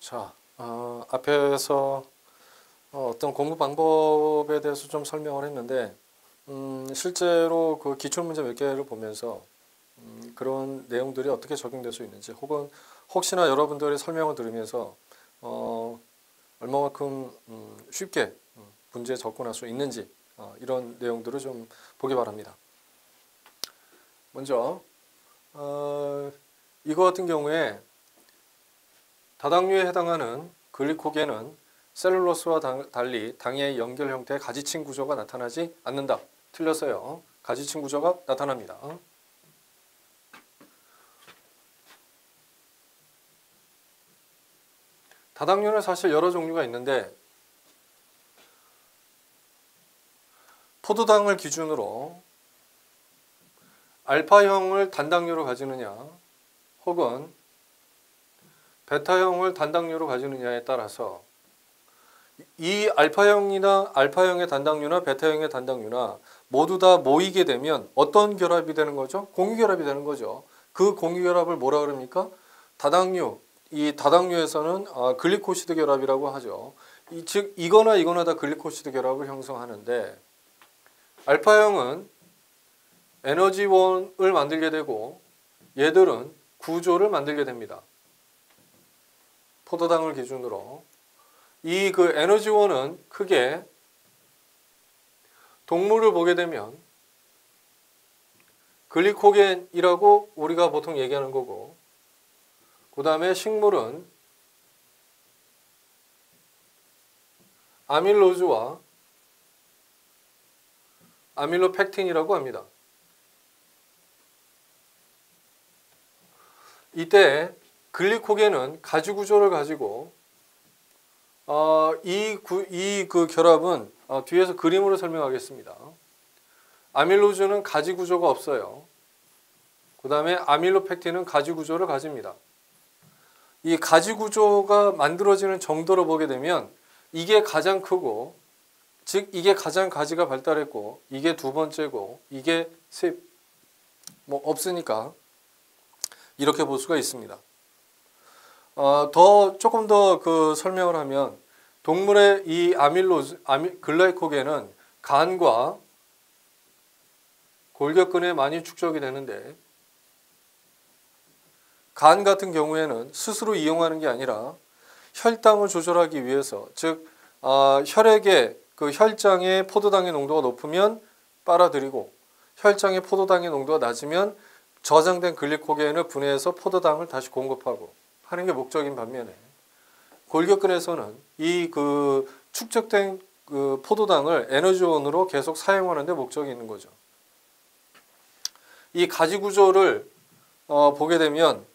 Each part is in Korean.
자, 앞에서 어떤 공부 방법에 대해서 좀 설명을 했는데 실제로 그 기출문제 몇 개를 보면서 그런 내용들이 어떻게 적용될 수 있는지, 혹은 혹시나 여러분들의 설명을 들으면서 얼마만큼 쉽게 문제에 접근할 수 있는지 이런 내용들을 좀 보기 바랍니다. 먼저 이거 같은 경우에 다당류에 해당하는 글리코겐은 셀룰로스와 달리 당의 연결 형태의 가지층 구조가 나타나지 않는다. 틀렸어요. 가지층 구조가 나타납니다. 다당류는 사실 여러 종류가 있는데 포도당을 기준으로 알파형을 단당류로 가지느냐 혹은 베타형을 단당류로 가지느냐에 따라서 이 알파형의 단당류나 베타형의 단당류나 모두 다 모이게 되면 어떤 결합이 되는 거죠? 공유결합이 되는 거죠. 그 공유결합을 뭐라 그럽니까? 다당류. 이 다당류에서는 글리코시드 결합이라고 하죠. 즉 이거나 다 글리코시드 결합을 형성하는데, 알파형은 에너지원을 만들게 되고 얘들은 구조를 만들게 됩니다. 포도당을 기준으로 이 그 에너지원은 크게 동물을 보게 되면 글리코겐이라고 우리가 보통 얘기하는 거고, 그 다음에 식물은 아밀로즈와 아밀로펙틴이라고 합니다. 이때 글리코겐은 가지 구조를 가지고 이 결합은 뒤에서 그림으로 설명하겠습니다. 아밀로즈는 가지 구조가 없어요. 그 다음에 아밀로펙틴은 가지 구조를 가집니다. 이 가지 구조가 만들어지는 정도로 보게 되면 이게 가장 크고, 즉 이게 가장 가지가 발달했고, 이게 두 번째고, 이게 없으니까 이렇게 볼 수가 있습니다. 조금 더 그 설명을 하면, 동물의 이 글라이코겐은 간과 골격근에 많이 축적이 되는데, 간 같은 경우에는 스스로 이용하는 게 아니라 혈당을 조절하기 위해서, 즉 혈액의 그 혈장의 포도당의 농도가 높으면 빨아들이고, 혈장의 포도당의 농도가 낮으면 저장된 글리코겐을 분해해서 포도당을 다시 공급하고 하는 게 목적인 반면에, 골격근에서는 이 그 축적된 그 포도당을 에너지원으로 계속 사용하는 데 목적이 있는 거죠. 이 가지 구조를 보게 되면,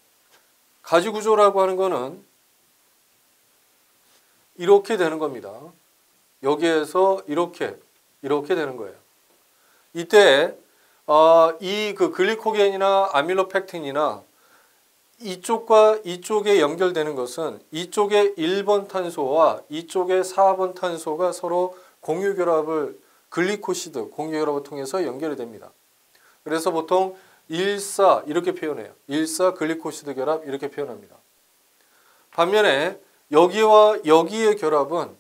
가지 구조라고 하는 거는 이렇게 되는 겁니다. 여기에서 이렇게 되는 거예요. 이때 이 그 글리코겐이나 아밀로펙틴이나 이쪽과 이쪽에 연결되는 것은 이쪽의 1번 탄소와 이쪽의 4번 탄소가 서로 공유결합을, 글리코시드 공유결합을 통해서 연결이 됩니다. 그래서 보통 1,4 이렇게 표현해요. 1,4 글리코시드 결합 이렇게 표현합니다. 반면에 여기와 여기의 결합은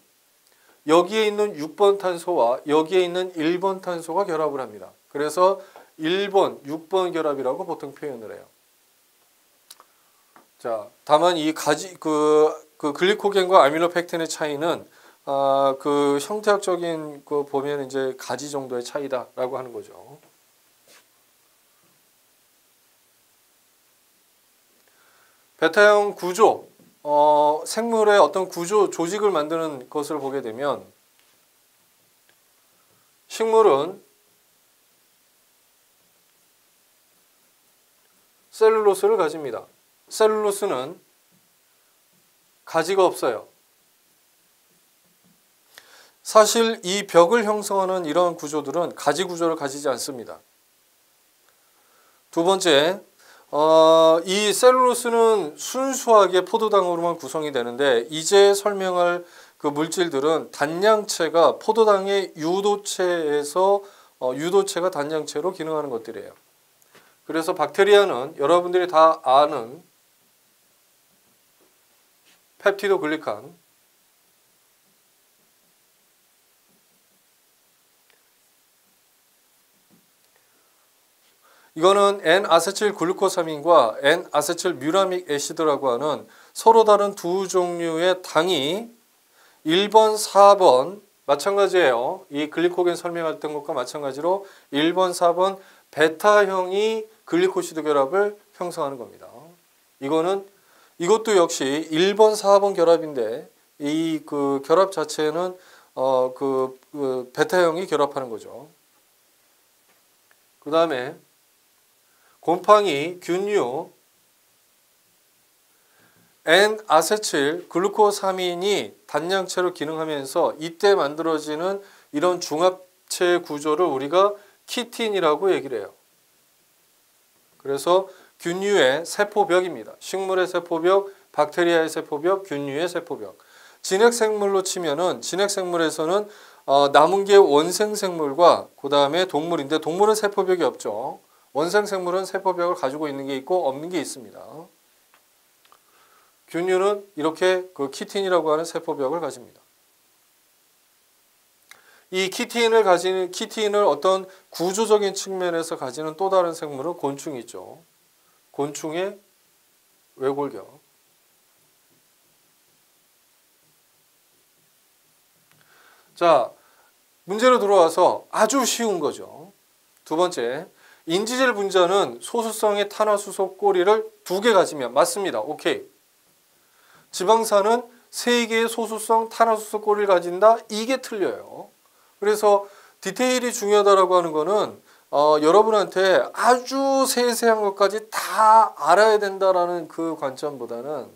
여기에 있는 6번 탄소와 여기에 있는 1번 탄소가 결합을 합니다. 그래서 1번, 6번 결합이라고 보통 표현을 해요. 자, 다만 이 그 글리코겐과 아밀로펙틴의 차이는 그 형태학적인 거 보면 이제 가지 정도의 차이다라고 하는 거죠. 베타형 구조, 생물의 어떤 구조, 조직을 만드는 것을 보게 되면, 식물은 셀룰로스를 가집니다. 셀룰로스는 가지가 없어요. 사실 이 벽을 형성하는 이러한 구조들은 가지 구조를 가지지 않습니다. 두 번째, 이 셀룰로스는 순수하게 포도당으로만 구성이 되는데, 이제 설명할 그 물질들은 단량체가 포도당의 유도체에서 유도체가 단장체로 기능하는 것들이에요. 그래서 박테리아는 여러분들이 다 아는 펩티도글리칸, 이거는 N아세틸글루코사민과 N아세틸뮤라믹 애시드라고 하는 서로 다른 두 종류의 당이 1번, 4번 마찬가지예요. 이 글리코겐 설명했던 것과 마찬가지로 1번, 4번 베타형이 글리코시드 결합을 형성하는 겁니다. 이것도 역시 1번, 4번 결합인데 이 그 결합 자체는 그 베타형이 결합하는 거죠. 그 다음에 곰팡이, 균류, N아세틸 글루코사민이 단양체로 기능하면서 이때 만들어지는 이런 중합체 구조를 우리가 키틴이라고 얘기를 해요. 그래서 균류의 세포벽입니다. 식물의 세포벽, 박테리아의 세포벽, 균류의 세포벽. 진핵생물로 치면은 진핵생물에서는 남은 게 원생생물과 그 다음에 동물인데 동물은 세포벽이 없죠. 원생생물은 세포벽을 가지고 있는 게 있고 없는 게 있습니다. 균류는 이렇게 그 키틴이라고 하는 세포벽을 가집니다. 이 키틴을 어떤 구조적인 측면에서 가지는 또 다른 생물은 곤충이 있죠. 곤충의 외골격. 자, 문제로 들어와서 아주 쉬운 거죠. 두 번째, 인지질 분자는 소수성의 탄화수소 꼬리를 2개 가지면 맞습니다. 오케이. 지방산은 3개의 소수성 탄화수소 꼬리를 가진다. 이게 틀려요. 그래서 디테일이 중요하다고 하는 거는 여러분한테 아주 세세한 것까지 다 알아야 된다라는 그 관점보다는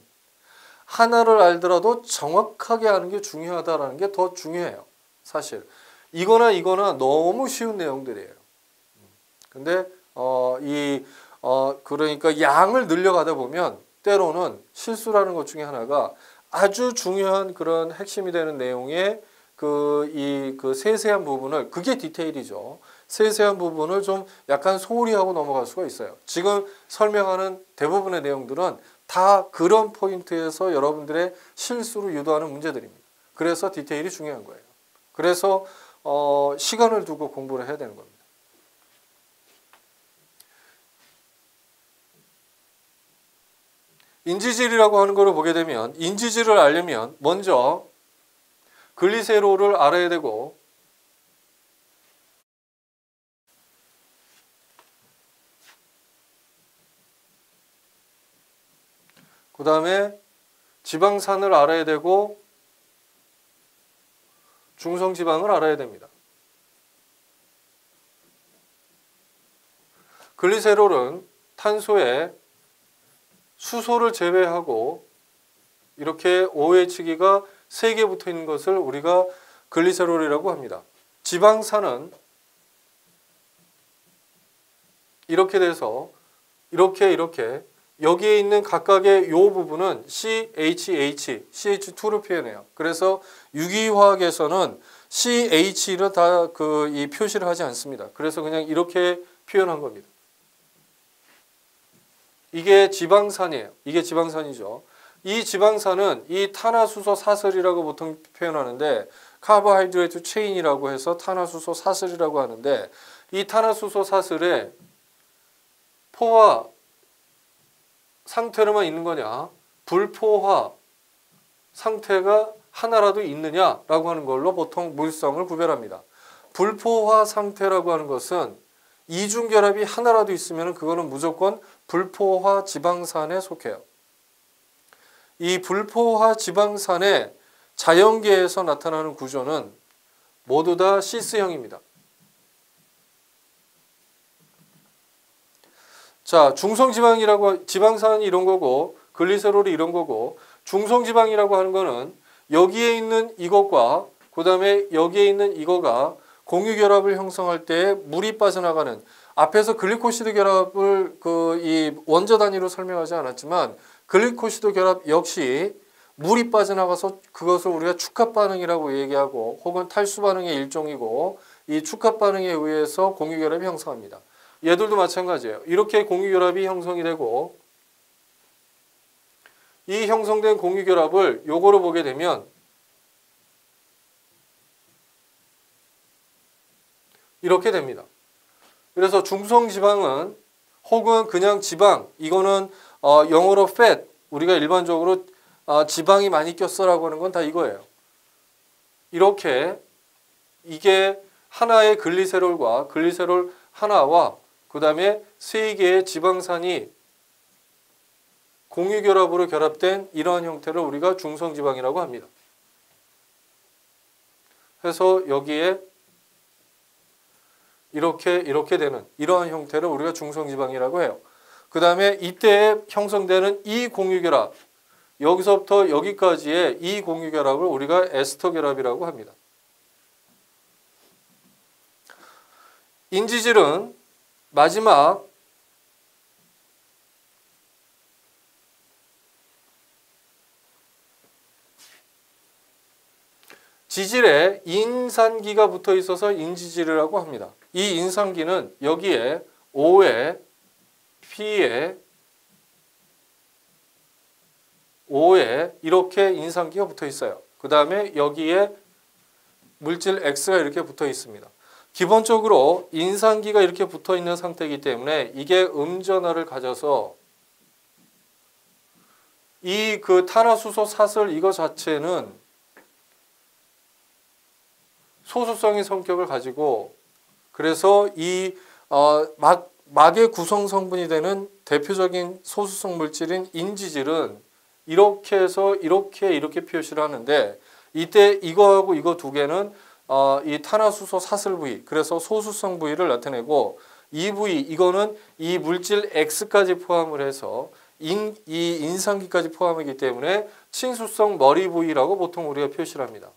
하나를 알더라도 정확하게 아는 게 중요하다라는 게 더 중요해요. 사실 이거나 너무 쉬운 내용들이에요. 근데 그러니까 양을 늘려가다 보면 때로는 실수라는 것 중에 하나가 아주 중요한 그런 핵심이 되는 내용의 그 세세한 부분을, 그게 디테일이죠. 세세한 부분을 좀 약간 소홀히 하고 넘어갈 수가 있어요. 지금 설명하는 대부분의 내용들은 다 그런 포인트에서 여러분들의 실수를 유도하는 문제들입니다. 그래서 디테일이 중요한 거예요. 그래서 시간을 두고 공부를 해야 되는 겁니다. 인지질이라고 하는 거를 보게 되면 인지질을 알려면 먼저 글리세롤을 알아야 되고 그 다음에 지방산을 알아야 되고 중성지방을 알아야 됩니다. 글리세롤은 탄소에 수소를 제외하고 이렇게 OH기가 3개 붙어 있는 것을 우리가 글리세롤이라고 합니다. 지방산은 이렇게 돼서 이렇게 여기에 있는 각각의 이 부분은 CHH, CH2를 표현해요. 그래서 유기화학에서는 CH를 다 이 표시를 하지 않습니다. 그래서 그냥 이렇게 표현한 겁니다. 이게 지방산이에요. 이게 지방산이죠. 이 지방산은 이 탄화수소 사슬이라고 보통 표현하는데 카보하이드레이트 체인이라고 해서 탄화수소 사슬이라고 하는데 이 탄화수소 사슬에 포화 상태로만 있는 거냐, 불포화 상태가 하나라도 있느냐라고 하는 걸로 보통 물성을 구별합니다. 불포화 상태라고 하는 것은 이중결합이 하나라도 있으면 그거는 무조건 불포화 지방산에 속해요. 이 불포화 지방산의 자연계에서 나타나는 구조는 모두 다 시스형입니다. 자, 중성지방이라고, 지방산이 이런 거고 글리세롤이 이런 거고, 중성지방이라고 하는 거는 여기에 있는 이것과 그 다음에 여기에 있는 이거가 공유결합을 형성할 때 물이 빠져나가는, 앞에서 글리코시드 결합을 이 원자 단위로 설명하지 않았지만 글리코시드 결합 역시 물이 빠져나가서 그것을 우리가 축합 반응이라고 얘기하고 혹은 탈수 반응의 일종이고, 이 축합 반응에 의해서 공유결합이 형성합니다. 얘들도 마찬가지예요. 이렇게 공유결합이 형성이 되고 이 형성된 공유결합을 요거로 보게 되면 이렇게 됩니다. 그래서 중성지방은 혹은 그냥 지방, 이거는 영어로 fat, 우리가 일반적으로 지방이 많이 꼈어라고 하는 건 다 이거예요. 이렇게 이게 하나의 글리세롤과 글리세롤 하나와 그 다음에 3개의 지방산이 공유결합으로 결합된 이러한 형태를 우리가 중성지방이라고 합니다. 그래서 여기에 이렇게 되는 이러한 형태를 우리가 중성지방이라고 해요. 그 다음에 이때 형성되는 이 공유결합, 여기서부터 여기까지의 이 공유결합을 우리가 에스터결합이라고 합니다. 인지질은 마지막 지질에 인산기가 붙어 있어서 인지질이라고 합니다. 이 인산기는 여기에 O에 P에 O에 이렇게 인산기가 붙어 있어요. 그 다음에 여기에 물질 X가 이렇게 붙어 있습니다. 기본적으로 인산기가 이렇게 붙어 있는 상태이기 때문에 이게 음전하를 가져서 이 그 탄화수소 사슬 이거 자체는 소수성의 성격을 가지고 그래서 이 막의 구성 성분이 되는 대표적인 소수성 물질인 인지질은 이렇게 해서 이렇게 표시를 하는데 이때 이거하고 이거 두 개는 이 탄화수소 사슬 부위, 그래서 소수성 부위를 나타내고 이 부위, 이거는 이 물질 X까지 포함을 해서 이 인산기까지 포함이기 때문에 친수성 머리 부위라고 보통 우리가 표시를 합니다.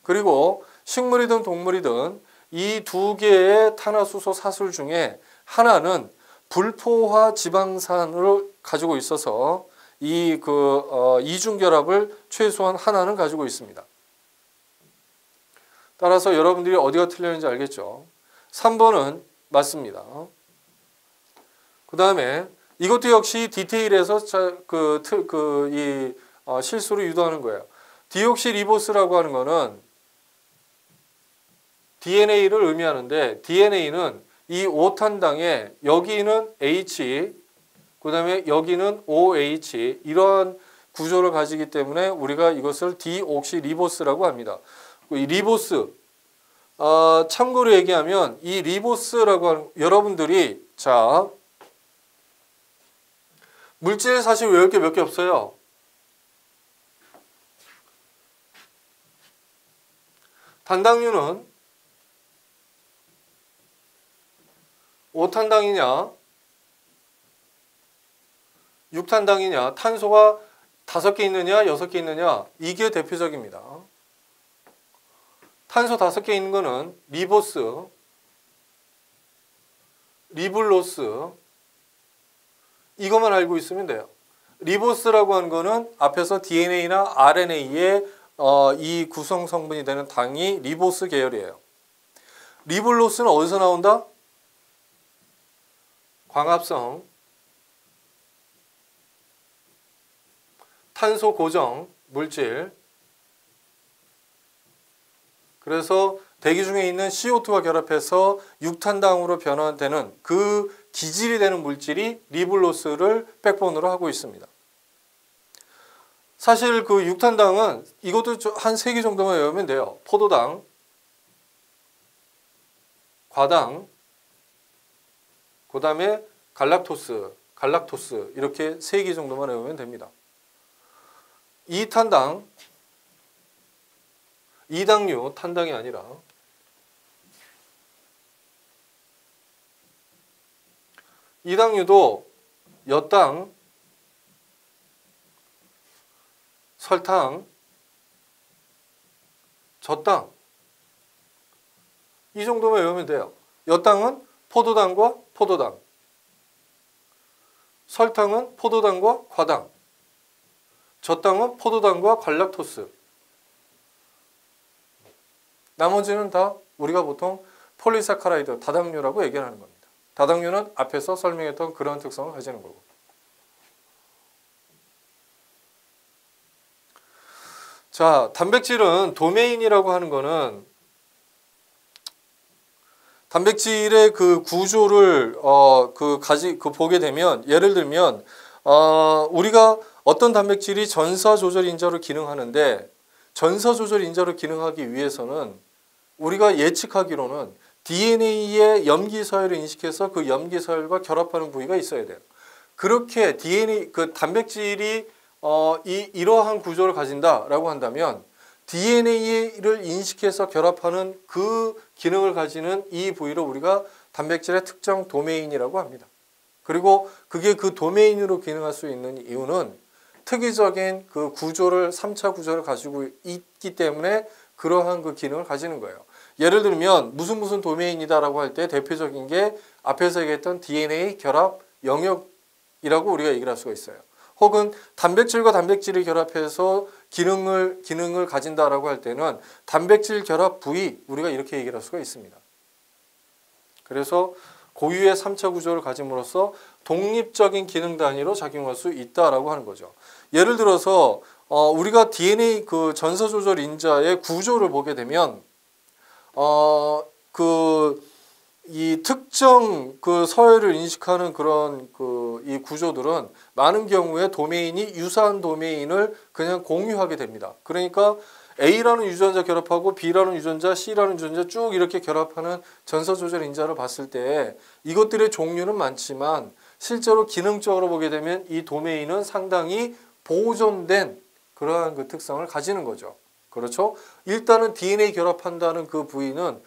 그리고 식물이든 동물이든 이 두 개의 탄화수소 사슬 중에 하나는 불포화 지방산을 가지고 있어서 이 이중결합을 최소한 하나는 가지고 있습니다. 따라서 여러분들이 어디가 틀렸는지 알겠죠? 3번은 맞습니다. 그 다음에 이것도 역시 디테일에서 실수를 유도하는 거예요. 디옥시리보스라고 하는 거는 DNA를 의미하는데 DNA는 이 5탄당에 여기는 H, 그 다음에 여기는 OH 이러한 구조를 가지기 때문에 우리가 이것을 디옥시리보스라고 합니다. 이 리보스, 참고로 얘기하면 이 리보스라고 하는 여러분들이 자 물질 사실 외울 게 몇 개 없어요. 단당류는 5탄당이냐 6탄당이냐 탄소가 5개 있느냐 6개 있느냐 이게 대표적입니다. 탄소 5개 있는 거는 리보스, 리블로스 이것만 알고 있으면 돼요. 리보스라고 하는 거는 앞에서 DNA나 RNA의 이 구성 성분이 되는 당이 리보스 계열이에요. 리블로스는 어디서 나온다? 광합성, 탄소 고정 물질. 그래서 대기 중에 있는 CO2와 결합해서 육탄당으로 변화되는 그 기질이 되는 물질이 리블로스를 백본으로 하고 있습니다. 사실 그 육탄당은 이것도 한 3개 정도만 외우면 돼요. 포도당, 과당, 그 다음에 갈락토스 이렇게 3개 정도만 외우면 됩니다. 2탄당, 2당류, 탄당이 아니라 이당류도 엿당, 설탕, 젖당 이 정도만 외우면 돼요. 엿당은 포도당과 포도당, 설탕은 포도당과 과당, 젖당은 포도당과 갈락토스. 나머지는 다 우리가 보통 폴리사카라이드, 다당류라고 얘기하는 겁니다. 다당류는 앞에서 설명했던 그런 특성을 가지는 거고. 자, 단백질은 도메인이라고 하는 거는 단백질의 그 구조를 보게 되면, 예를 들면 우리가 어떤 단백질이 전사 조절 인자로 기능하는데, 전사 조절 인자로 기능하기 위해서는 우리가 예측하기로는 DNA의 염기 서열을 인식해서 그 염기 서열과 결합하는 부위가 있어야 돼요. 그렇게 DNA 그 단백질이 이러한 구조를 가진다라고 한다면 DNA를 인식해서 결합하는 그 기능을 가지는 이 부위를 우리가 단백질의 특정 도메인이라고 합니다. 그리고 그게 그 도메인으로 기능할 수 있는 이유는 특이적인 그 구조를 3차 구조를 가지고 있기 때문에 그러한 그 기능을 가지는 거예요. 예를 들면 무슨 도메인이다라고 할 때 대표적인 게 앞에서 얘기했던 DNA 결합 영역이라고 우리가 얘기를 할 수가 있어요. 혹은 단백질과 단백질이 결합해서 기능을 가진다라고 할 때는 단백질 결합 부위, 우리가 이렇게 얘기를 할 수가 있습니다. 그래서 고유의 3차 구조를 가짐으로써 독립적인 기능 단위로 작용할 수 있다라고 하는 거죠. 예를 들어서 우리가 DNA 그 전사 조절 인자의 구조를 보게 되면 이 특정 그 서열을 인식하는 그런 이 구조들은 많은 경우에 도메인이 유사한 도메인을 그냥 공유하게 됩니다. 그러니까 A라는 유전자 결합하고 B라는 유전자, C라는 유전자 쭉 이렇게 결합하는 전사 조절 인자를 봤을 때 이것들의 종류는 많지만 실제로 기능적으로 보게 되면 이 도메인은 상당히 보존된 그러한 그 특성을 가지는 거죠. 그렇죠? 일단은 DNA 결합한다는 그 부위는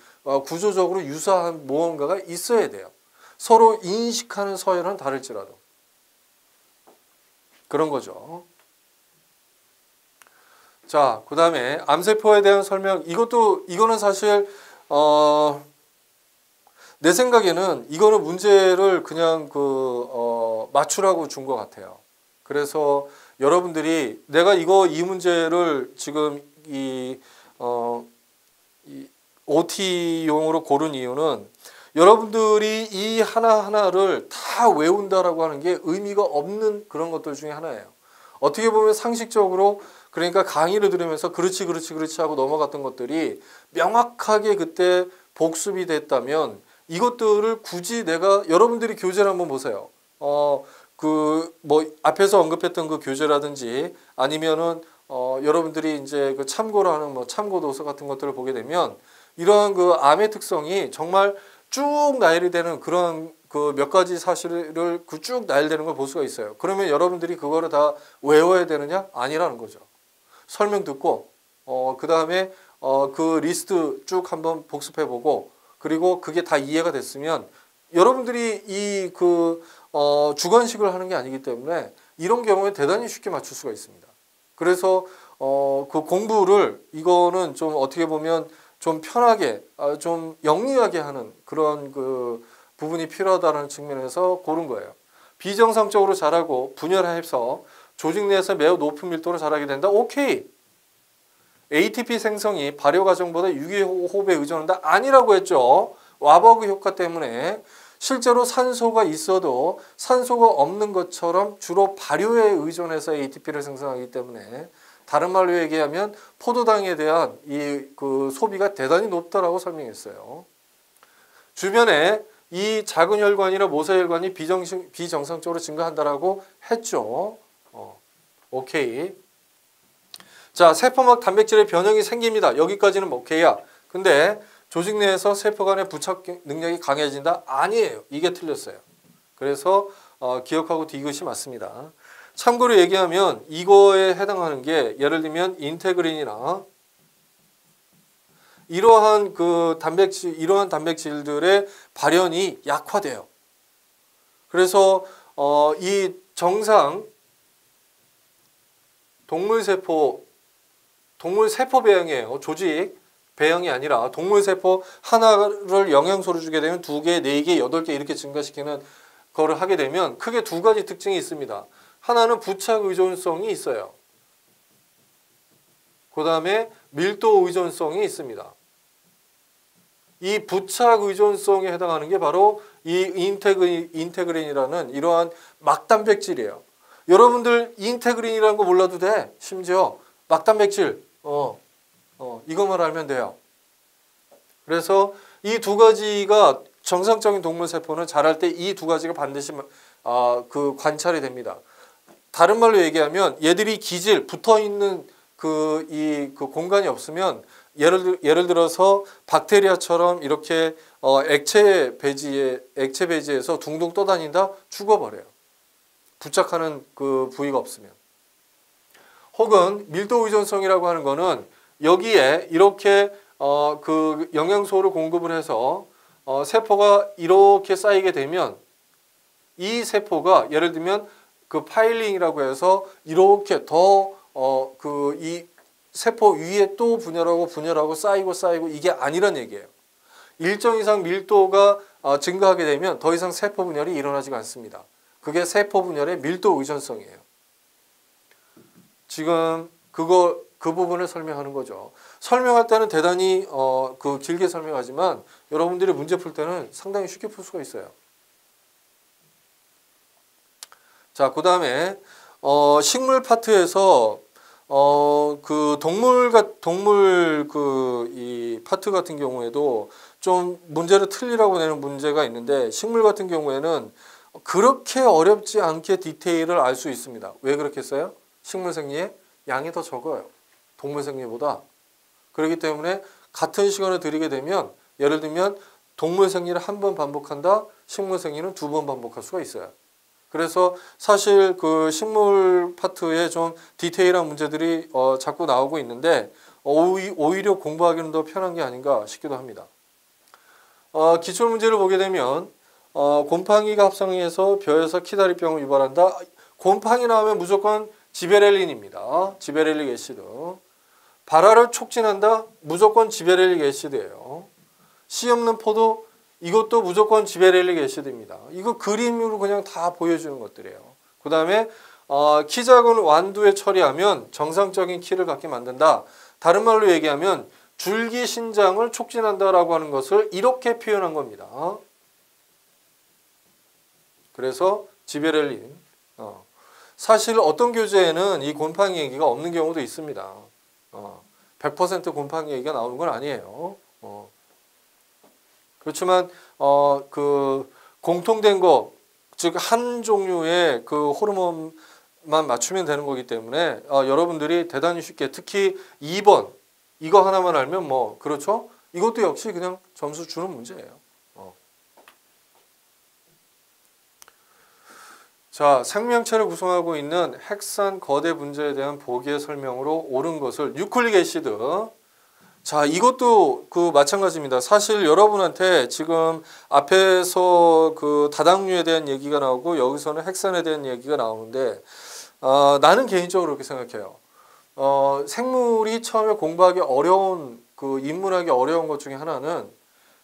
구조적으로 유사한 무언가가 있어야 돼요. 서로 인식하는 서열은 다를지라도. 그런 거죠. 자, 그 다음에 암세포에 대한 설명. 이거는 사실 내 생각에는 이거는 문제를 그냥 맞추라고 준 것 같아요. 그래서 여러분들이 내가 이 문제를 지금 이 OT용으로 고른 이유는 여러분들이 이 하나하나를 다 외운다라고 하는 게 의미가 없는 그런 것들 중에 하나예요. 어떻게 보면 상식적으로, 그러니까 강의를 들으면서 그렇지 하고 넘어갔던 것들이 명확하게 그때 복습이 됐다면 이것들을 굳이 여러분들이 교재를 한번 보세요. 앞에서 언급했던 그 교재라든지 아니면은 여러분들이 이제 그 참고로 하는 참고도서 같은 것들을 보게 되면 이러한 그 암의 특성이 정말 쭉 나열이 되는 그런 그 몇 가지 사실을 쭉 나열되는 걸 볼 수가 있어요. 그러면 여러분들이 그거를 다 외워야 되느냐? 아니라는 거죠. 설명 듣고 그 다음에 그 리스트 쭉 한번 복습해보고 그리고 그게 다 이해가 됐으면 여러분들이 이 주관식을 하는 게 아니기 때문에 이런 경우에 대단히 쉽게 맞출 수가 있습니다. 그래서 그 공부를 이거는 좀 어떻게 보면 좀 편하게 좀 영리하게 하는 그런 그 부분이 필요하다는 측면에서 고른 거예요. 비정상적으로 자라고 분열해서 조직 내에서 매우 높은 밀도로 자라게 된다. 오케이. ATP 생성이 발효 과정보다 유기호흡에 의존한다. 아니라고 했죠. 와버그 효과 때문에 실제로 산소가 있어도 산소가 없는 것처럼 주로 발효에 의존해서 ATP를 생성하기 때문에 다른 말로 얘기하면 포도당에 대한 그 소비가 대단히 높다라고 설명했어요. 주변에 이 작은 혈관이나 모세혈관이 비정상적으로 증가한다라고 했죠. 오케이. 자, 세포막 단백질의 변형이 생깁니다. 여기까지는 오케이야. 근데 조직 내에서 세포 간의 부착 능력이 강해진다? 아니에요. 이게 틀렸어요. 그래서 기억하고 디귿이 맞습니다. 참고로 얘기하면 이거에 해당하는 게 예를 들면 인테그린이나 이러한 단백질들의 발현이 약화돼요. 그래서 이 정상 동물 세포 배양이에요. 조직 배양이 아니라 동물 세포 하나를 영양소를 주게 되면 2개, 4개, 8개 이렇게 증가시키는 거를 하게 되면 크게 두 가지 특징이 있습니다. 하나는 부착 의존성이 있어요. 그 다음에 밀도 의존성이 있습니다. 이 부착 의존성에 해당하는 게 바로 이 인테그린이라는 이러한 막단백질이에요. 여러분들 인테그린이라는 거 몰라도 돼. 심지어 막단백질 이것만 알면 돼요. 그래서 이 두 가지가 정상적인 동물 세포는 자랄 때 이 두 가지가 반드시 그 관찰이 됩니다. 다른 말로 얘기하면 얘들이 기질 붙어 있는 그 공간이 없으면 예를 들어서 박테리아처럼 이렇게 액체 배지에서 둥둥 떠다닌다 죽어버려요. 부착하는 그 부위가 없으면. 혹은 밀도 의존성이라고 하는 거는 여기에 이렇게 그 영양소를 공급을 해서 세포가 이렇게 쌓이게 되면 이 세포가 예를 들면 그 파일링이라고 해서 이렇게 더 이 세포 위에 또 분열하고 쌓이고 이게 아니란 얘기예요. 일정 이상 밀도가 증가하게 되면 더 이상 세포 분열이 일어나지가 않습니다. 그게 세포 분열의 밀도 의존성이에요. 지금 그 부분을 설명하는 거죠. 설명할 때는 대단히 그 길게 설명하지만 여러분들이 문제 풀 때는 상당히 쉽게 풀 수가 있어요. 자, 그 다음에 식물 파트에서 그 동물 이 파트 같은 경우에도 좀 문제를 틀리라고 내는 문제가 있는데 식물 같은 경우에는 그렇게 어렵지 않게 디테일을 알 수 있습니다. 왜 그렇게 써요? 식물 생리의 양이 더 적어요. 동물 생리보다. 그렇기 때문에 같은 시간을 들이게 되면 예를 들면 동물 생리를 한 번 반복한다. 식물 생리는 2번 반복할 수가 있어요. 그래서 사실 그 식물 파트에 좀 디테일한 문제들이 자꾸 나오고 있는데 오히려 공부하기는 더 편한 게 아닌가 싶기도 합니다. 기출 문제를 보게 되면 곰팡이가 합성해서 벼에서 키다리병을 유발한다. 곰팡이 나오면 무조건 지베렐린입니다. 지베렐릭 애시드. 발화를 촉진한다. 무조건 지베렐릭 애시드예요. 씨 없는 포도 이것도 무조건 지베렐릭 애시드입니다. 이거 그림으로 그냥 다 보여주는 것들이에요. 그 다음에 키 작은 완두에 처리하면 정상적인 키를 갖게 만든다. 다른 말로 얘기하면 줄기 신장을 촉진한다라고 하는 것을 이렇게 표현한 겁니다. 그래서 지베렐린. 사실 어떤 교재에는 이 곰팡이 얘기가 없는 경우도 있습니다. 100% 곰팡이 얘기가 나오는 건 아니에요. 그렇지만 그 공통된 거, 즉 한 종류의 그 호르몬만 맞추면 되는 거기 때문에 여러분들이 대단히 쉽게 특히 2번 이거 하나만 알면 뭐 그렇죠? 이것도 역시 그냥 점수 주는 문제예요. 자, 생명체를 구성하고 있는 핵산 거대 분자에 대한 보기의 설명으로 옳은 것을 유클릭 애시드. 자, 이것도 그 마찬가지입니다. 사실 여러분한테 지금 앞에서 그 다당류에 대한 얘기가 나오고 여기서는 핵산에 대한 얘기가 나오는데 나는 개인적으로 그렇게 생각해요. 생물이 처음에 공부하기 어려운 그 입문하기 어려운 것 중에 하나는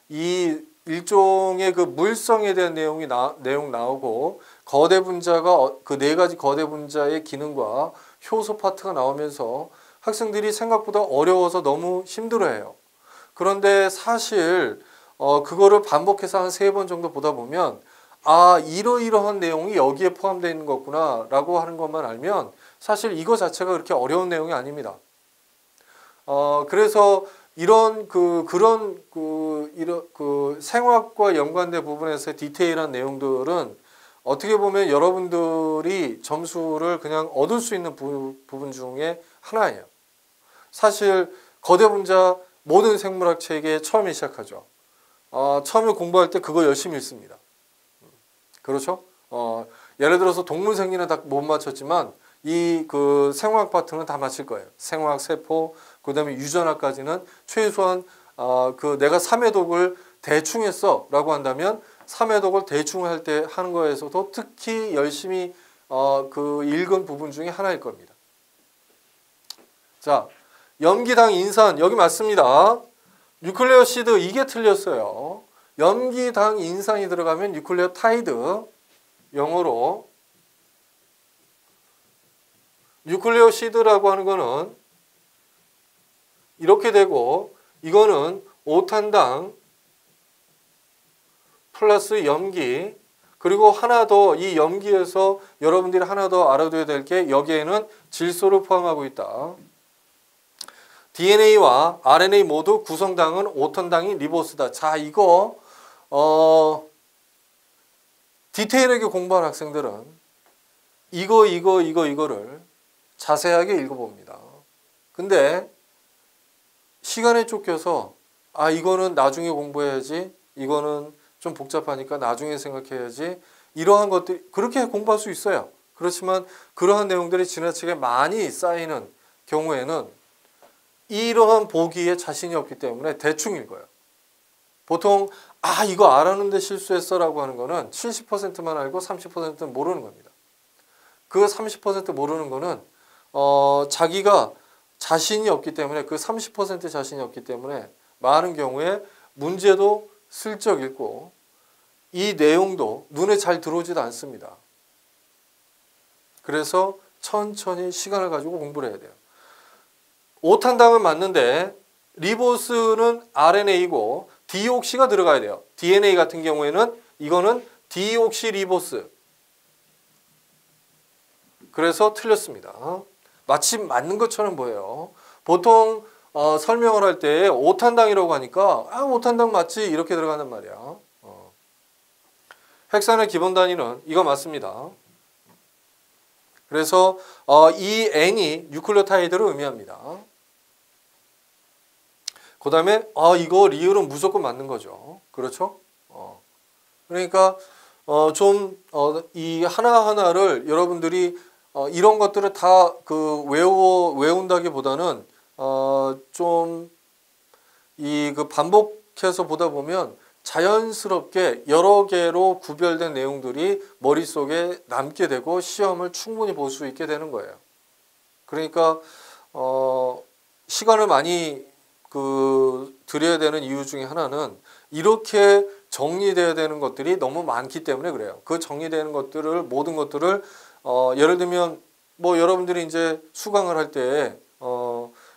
이 일종의 그 물성에 대한 내용 나오고 거대 분자가 그 4가지 거대 분자의 기능과 효소 파트가 나오면서 학생들이 생각보다 어려워서 너무 힘들어해요. 그런데 사실 그거를 반복해서 한 3번 정도 보다 보면 이러이러한 내용이 여기에 포함되어 있는 거구나 라고 하는 것만 알면 사실 이거 자체가 그렇게 어려운 내용이 아닙니다. 그래서 이런 생화학과 연관된 부분에서의 디테일한 내용들은 어떻게 보면 여러분들이 점수를 그냥 얻을 수 있는 부분 중에 하나예요. 사실 거대 분자 모든 생물학 책에 처음에 시작하죠. 처음에 공부할 때 그거 열심히 읽습니다. 그렇죠? 예를 들어서 동물 생리는 다 못 맞췄지만 이 그 생화학 파트는 다 맞힐 거예요. 생화학, 세포, 그다음에 유전학까지는 최소한 내가 3회독을 대충 했어라고 한다면 3회독을 대충 할 때 하는 거에서도 특히 열심히 그 읽은 부분 중에 하나일 겁니다. 자, 염기당 인산 여기 맞습니다. 뉴클레오시드 이게 틀렸어요. 염기당 인산이 들어가면 뉴클레오타이드 영어로 뉴클레오시드라고 하는 거는 이렇게 되고 이거는 오탄당 플러스 염기, 그리고 하나 더, 이 염기에서 여러분들이 하나 더 알아둬야 될 게 여기에는 질소를 포함하고 있다. DNA와 RNA 모두 구성당은 5턴당인 리보스다. 자, 이거 디테일하게 공부한 학생들은 이거를 자세하게 읽어봅니다. 근데 시간에 쫓겨서 이거는 나중에 공부해야지, 이거는 좀 복잡하니까 나중에 생각해야지, 이러한 것들이 그렇게 공부할 수 있어요. 그렇지만 그러한 내용들이 지나치게 많이 쌓이는 경우에는 이러한 보기에 자신이 없기 때문에 대충 읽어요. 보통 이거 알았는데 실수했어 라고 하는 거는 70%만 알고 30%는 모르는 겁니다. 그 30% 모르는 거는 자기가 자신이 없기 때문에, 그 30% 자신이 없기 때문에 많은 경우에 문제도 슬쩍 읽고 이 내용도 눈에 잘 들어오지도 않습니다. 그래서 천천히 시간을 가지고 공부를 해야 돼요. 5탄당은 맞는데 리보스는 RNA이고 디옥시가 들어가야 돼요. DNA 같은 경우에는 이거는 디옥시 리보스. 그래서 틀렸습니다. 마치 맞는 것처럼 보여요. 보통 설명을 할 때 5탄당이라고 하니까 5탄당 맞지? 이렇게 들어간단 말이야. 핵산의 기본 단위는 이거 맞습니다. 그래서 이 N이 뉴클레오타이드를 의미합니다. 그 다음에 이거 리을은 무조건 맞는 거죠. 그렇죠? 그러니까 이 하나하나를 여러분들이 이런 것들을 다 외운다기보다는 좀 반복해서 보다 보면 자연스럽게 여러 개로 구별된 내용들이 머릿속에 남게 되고 시험을 충분히 볼 수 있게 되는 거예요. 그러니까 시간을 많이 들여야 되는 이유 중에 하나는 이렇게 정리돼야 되는 것들이 너무 많기 때문에 그래요. 그 정리되는 것들을, 모든 것들을 예를 들면 여러분들이 이제 수강을 할 때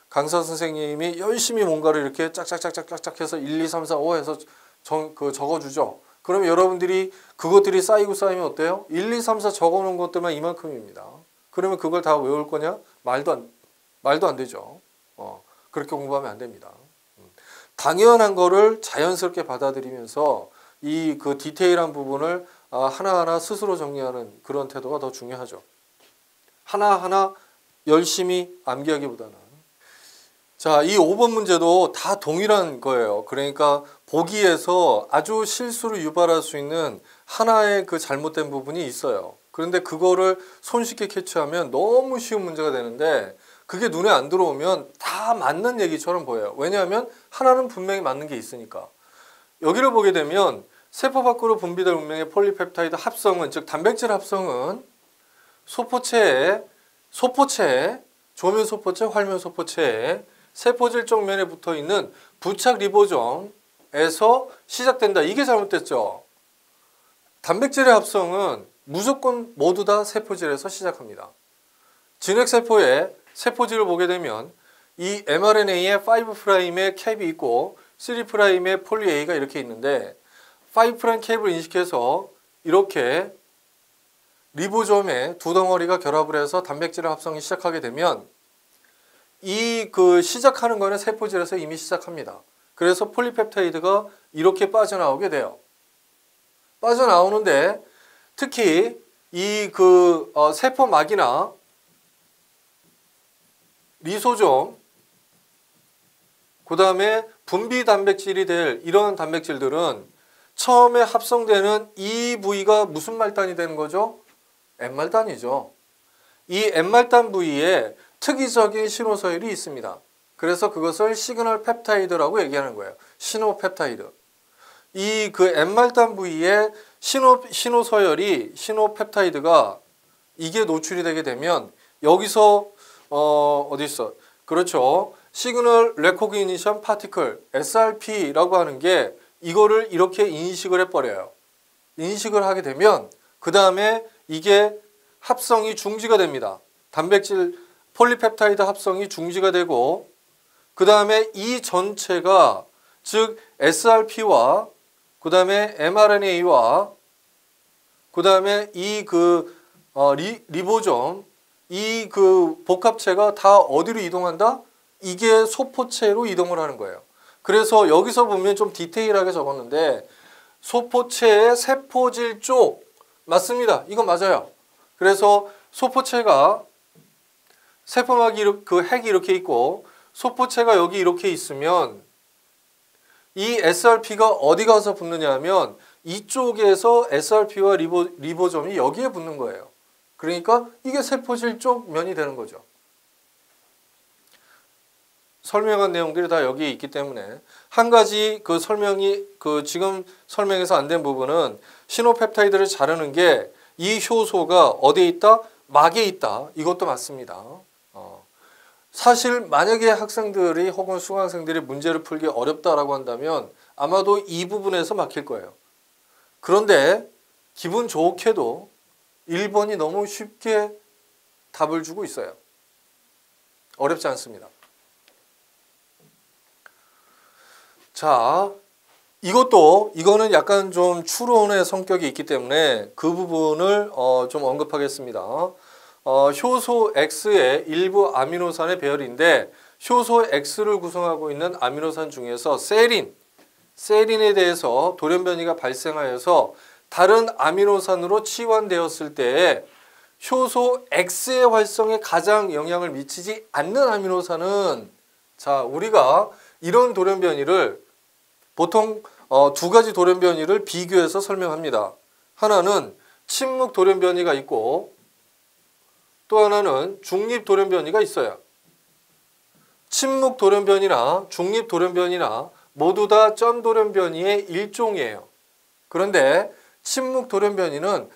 강사 선생님이 열심히 뭔가를 이렇게 짝짝짝짝짝 해서 1, 2, 3, 4, 5 해서 적어주죠. 그러면 여러분들이 그것들이 쌓이면 어때요? 1, 2, 3, 4 적어놓은 것들만 이만큼입니다. 그러면 그걸 다 외울 거냐? 말도 안 되죠. 그렇게 공부하면 안 됩니다. 당연한 거를 자연스럽게 받아들이면서 그 디테일한 부분을 하나하나 스스로 정리하는 그런 태도가 더 중요하죠. 하나하나 열심히 암기하기보다는. 자, 이 5번 문제도 다 동일한 거예요. 그러니까 보기에서 아주 실수를 유발할 수 있는 하나의 그 잘못된 부분이 있어요. 그런데 그거를 손쉽게 캐치하면 너무 쉬운 문제가 되는데 그게 눈에 안 들어오면 다 맞는 얘기처럼 보여요. 왜냐하면 하나는 분명히 맞는 게 있으니까. 여기를 보게 되면 세포 밖으로 분비될 운명의 폴리펩타이드 합성은, 즉 단백질 합성은 소포체에 조면소포체, 활면소포체에 세포질 쪽면에 붙어있는 부착 리보좀에서 시작된다. 이게 잘못됐죠. 단백질의 합성은 무조건 모두 다 세포질에서 시작합니다. 진핵세포의 세포질을 보게 되면 이 mRNA에 5'의 캡이 있고 3'의 폴리-A가 이렇게 있는데 5' 캡을 인식해서 이렇게 리보좀에 두 덩어리가 결합을 해서 단백질의 합성이 시작하게 되면 시작하는 거는 세포질에서 이미 시작합니다. 그래서 폴리펩타이드가 이렇게 빠져나오게 돼요. 빠져나오는데 특히 세포막이나 리소좀, 그 다음에 분비 단백질이 될 이런 단백질들은 처음에 합성되는 이 부위가 무슨 말단이 되는 거죠? M말단이죠. 이 M말단 부위에 특이적인 신호서열이 있습니다. 그래서 그것을 시그널 펩타이드라고 얘기하는 거예요. 신호펩타이드. M말단 부위에 신호서열이, 신호펩타이드가 이게 노출이 되게 되면 여기서 어디 있어? 그렇죠. 시그널 레코그니션 파티클, SRP라고 하는 게 이거를 이렇게 인식을 해버려요. 인식을 하게 되면 그 다음에 이게 합성이 중지가 됩니다. 단백질 폴리펩타이드 합성이 중지가 되고 그 다음에 이 전체가 즉 SRP와 그 다음에 mRNA와 그 다음에 이 리보솜 이 복합체가 다 어디로 이동한다? 이게 소포체로 이동을 하는 거예요. 그래서 여기서 보면 좀 디테일하게 적었는데 소포체의 세포질 쪽 맞습니다. 이거 맞아요. 그래서 소포체가 세포막이 핵이 이렇게 있고 소포체가 여기 이렇게 있으면 이 SRP가 어디 가서 붙느냐 하면 이쪽에서 SRP와 리보솜이 여기에 붙는 거예요. 그러니까 이게 세포질 쪽 면이 되는 거죠. 설명한 내용들이 다 여기에 있기 때문에 한 가지 설명이 지금 설명해서 안 된 부분은 신호펩타이드를 자르는 게 이 효소가 어디에 있다? 막에 있다. 이것도 맞습니다. 사실 만약에 학생들이 혹은 수강생들이 문제를 풀기 어렵다라고 한다면 아마도 이 부분에서 막힐 거예요. 그런데 기분 좋게도 1번이 너무 쉽게 답을 주고 있어요. 어렵지 않습니다. 자, 이거는 약간 좀 추론의 성격이 있기 때문에 그 부분을 좀 언급하겠습니다. 효소 X의 일부 아미노산의 배열인데 효소 X를 구성하고 있는 아미노산 중에서 세린에 대해서 돌연변이가 발생하여서 다른 아미노산으로 치환되었을 때 효소 X의 활성에 가장 영향을 미치지 않는 아미노산은 자, 우리가 이런 돌연변이를 보통 두 가지 돌연변이를 비교해서 설명합니다. 하나는 침묵 돌연변이가 있고 또 하나는 중립 돌연변이가 있어요. 침묵 돌연변이나 중립 돌연변이나 모두 다 점 돌연변이의 일종이에요. 그런데 침묵 돌연변이는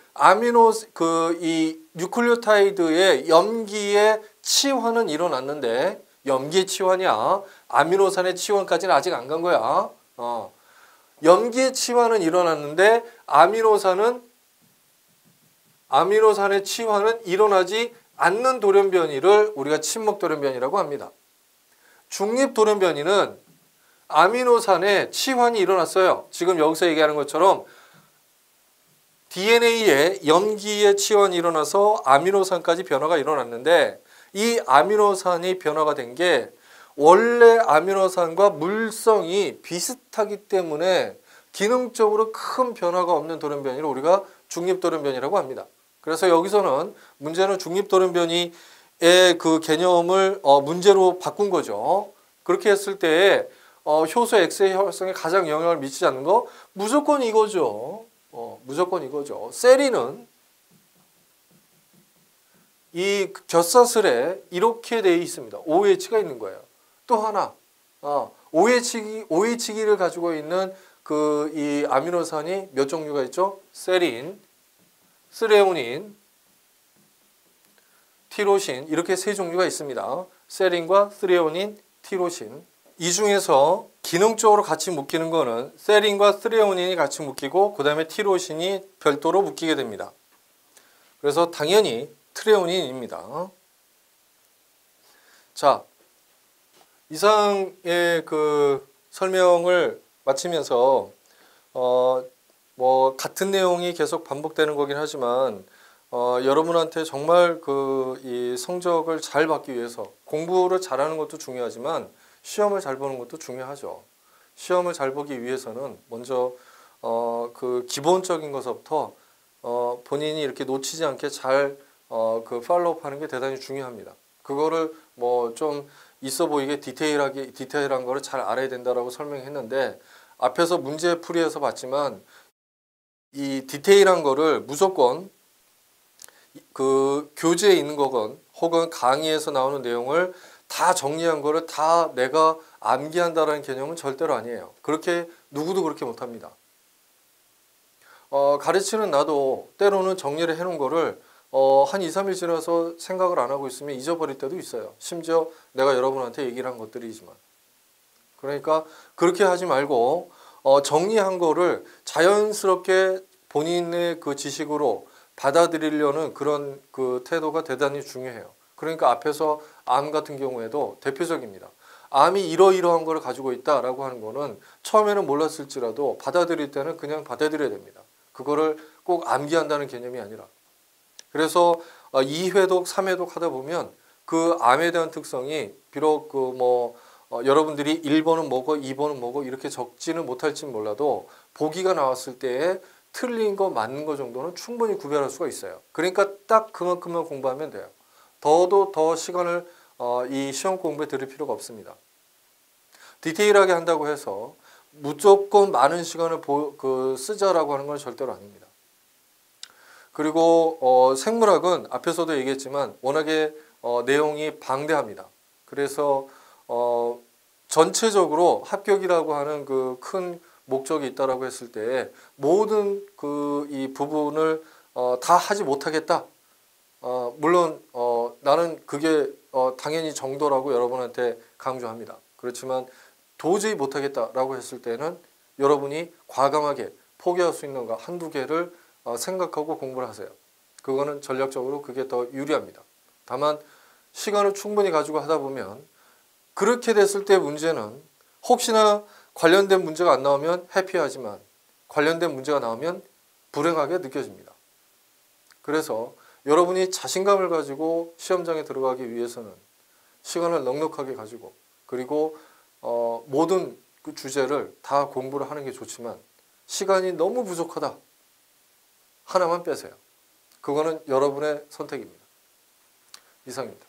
이 뉴클리오타이드의 염기의 치환은 일어났는데 염기의 치환이야. 아미노산의 치환까지는 아직 안 간 거야. 염기의 치환은 일어났는데 아미노산의 치환은 일어나지 않는 돌연변이를 우리가 침묵 돌연변이라고 합니다. 중립 돌연변이는 아미노산의 치환이 일어났어요. 지금 여기서 얘기하는 것처럼 DNA에 염기의 치환이 일어나서 아미노산까지 변화가 일어났는데 이 아미노산이 변화가 된 게 원래 아미노산과 물성이 비슷하기 때문에 기능적으로 큰 변화가 없는 돌연변이를 우리가 중립 돌연변이라고 합니다. 그래서 여기서는 문제는 중립 돌연변이의 그 개념을 문제로 바꾼 거죠. 그렇게 했을 때 효소 X의 활성에 가장 영향을 미치지 않는 거 무조건 이거죠. 무조건 이거죠. 세린은 이 젖사슬에 이렇게 되어 있습니다. OH가 있는 거예요. 또 하나 OH기를 가지고 있는 이 아미노산이 몇 종류가 있죠? 세린, 스레오닌, 티로신 이렇게 세 종류가 있습니다. 세린과 스레오닌, 티로신 이 중에서 기능적으로 같이 묶이는 거는 세린과 스레오닌이 같이 묶이고 그 다음에 티로신이 별도로 묶이게 됩니다. 그래서 당연히 트레오닌입니다. 자, 이상의 설명을 마치면서 뭐 같은 내용이 계속 반복되는 거긴 하지만 여러분한테 정말 이 성적을 잘 받기 위해서 공부를 잘하는 것도 중요하지만 시험을 잘 보는 것도 중요하죠. 시험을 잘 보기 위해서는 먼저 기본적인 것부터 본인이 이렇게 놓치지 않게 잘 팔로우하는 게 대단히 중요합니다. 그거를 뭐 좀 있어 보이게 디테일한 거를 잘 알아야 된다라고 설명했는데 앞에서 문제풀이에서 봤지만 이 디테일한 거를 무조건 교재에 있는 거건 혹은 강의에서 나오는 내용을 다 정리한 거를 다 내가 암기한다라는 개념은 절대로 아니에요. 그렇게 누구도 그렇게 못합니다. 가르치는 나도 때로는 정리를 해놓은 거를 한 2, 3일 지나서 생각을 안 하고 있으면 잊어버릴 때도 있어요. 심지어 내가 여러분한테 얘기를 한 것들이지만. 그러니까 그렇게 하지 말고 정리한 거를 자연스럽게 본인의 지식으로 받아들이려는 그런 태도가 대단히 중요해요. 그러니까 앞에서 암 같은 경우에도 대표적입니다. 암이 이러이러한 걸 가지고 있다라고 하는 거는 처음에는 몰랐을지라도 받아들일 때는 그냥 받아들여야 됩니다. 그거를 꼭 암기한다는 개념이 아니라. 그래서 2회독, 3회독 하다 보면 그 암에 대한 특성이 비록 여러분들이 1번은 뭐고 2번은 뭐고 이렇게 적지는 못할지 몰라도 보기가 나왔을 때에 틀린 거 맞는 거 정도는 충분히 구별할 수가 있어요. 그러니까 딱 그만큼만 공부하면 돼요. 더 시간을 이 시험 공부에 들일 필요가 없습니다. 디테일하게 한다고 해서 무조건 많은 시간을 쓰자라고 하는 건 절대로 아닙니다. 그리고 생물학은 앞에서도 얘기했지만 워낙에 내용이 방대합니다. 그래서 전체적으로 합격이라고 하는 그 큰 목적이 있다라고 했을 때 모든 이 부분을 다 하지 못하겠다. 물론 나는 그게 당연히 정도라고 여러분한테 강조합니다. 그렇지만 도저히 못하겠다라고 했을 때는 여러분이 과감하게 포기할 수 있는 거 한두 개를 생각하고 공부를 하세요. 그거는 전략적으로 그게 더 유리합니다. 다만 시간을 충분히 가지고 하다 보면 그렇게 됐을 때 문제는 혹시나 관련된 문제가 안 나오면 해피하지만 관련된 문제가 나오면 불행하게 느껴집니다. 그래서 여러분이 자신감을 가지고 시험장에 들어가기 위해서는 시간을 넉넉하게 가지고 그리고 모든 그 주제를 다 공부를 하는 게 좋지만 시간이 너무 부족하다. 하나만 빼세요. 그거는 여러분의 선택입니다. 이상입니다.